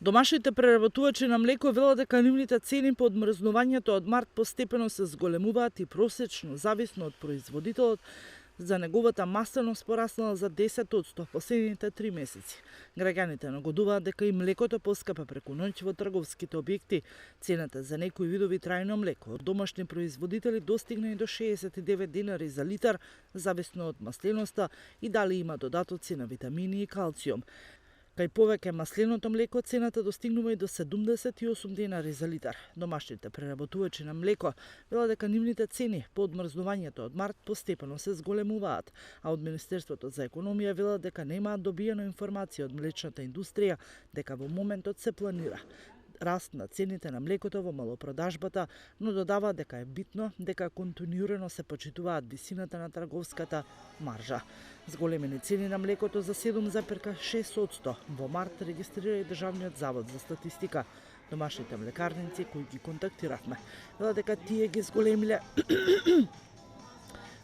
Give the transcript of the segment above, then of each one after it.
Домашните преработувачи на млеко велат дека нивните цени по одмрзнувањето од март постепено се зголемуваат и просечно, зависно од производителот, за неговата масленост пораснала за 10% последните 3 месеци. Граѓаните нагодуваат дека и млекото поскапа преку ноќ во трговските објекти. Цената за некои видови трајно млеко од домашни производители достигна и до 69 денари за литар, зависно од масленоста и дали има додатоци на витамини и калциум. Кај повеќе масленото млеко цената достигнува и до 78 денари за литар. Домашните преработувачи на млеко велат дека нивните цени по одмрзнувањето од март постепено се зголемуваат, а од Министерството за економија велат дека немаат добиено информација од млечната индустрија дека во моментот се планира раст на цените на млекото во малопродажбата, но додава дека е битно дека континуирано се почитуваат висината на трговската маржа. Зголемени цени на млекото за 7,6% во март регистрира и Државниот завод за статистика. Домашните млекарници кои ги контактиравме велат дека тие ги зголемиле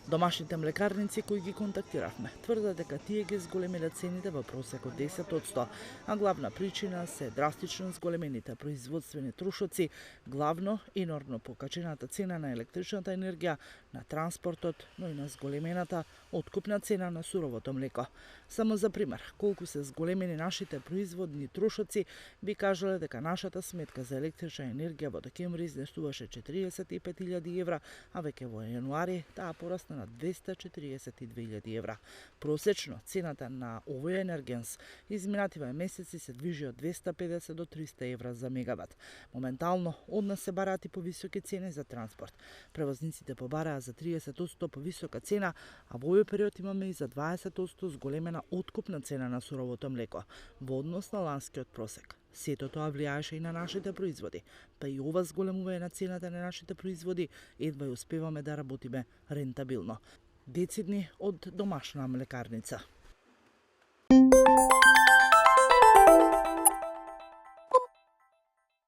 Домашните млекарници кои ги контактиравме тврдат дека тие ги зголемиле цените во просек од 10%, а главна причина се драстично зголемените производствени трошоци, главно енормно покачената цена на електричната енергија, на транспортот, но и на зголемената откупна цена на суровото млеко. Само за пример, колку се зголемени нашите производни трошоци, би кажале дека нашата сметка за електрична енергија во декември изнесуваше 45.000 евра, а веќе во јануари таа порасна на 242.000 евра. Просечно цената на овој енергенс изминативе месеци се движи од 250 до 300 евра за мегават. Моментално од нас се бараат и повисоки цени за транспорт. Превозниците побараа за 30% повисока цена, а во овој период имаме и за 20% зголемена откупна цена на суровото млеко во однос на ланскиот просек. Сето тоа влијаеше и на нашите производи, па и ова зголемување на цената на нашите производи едва ја успеваме да работиме рентабилно. Децидни од домашна млекарница.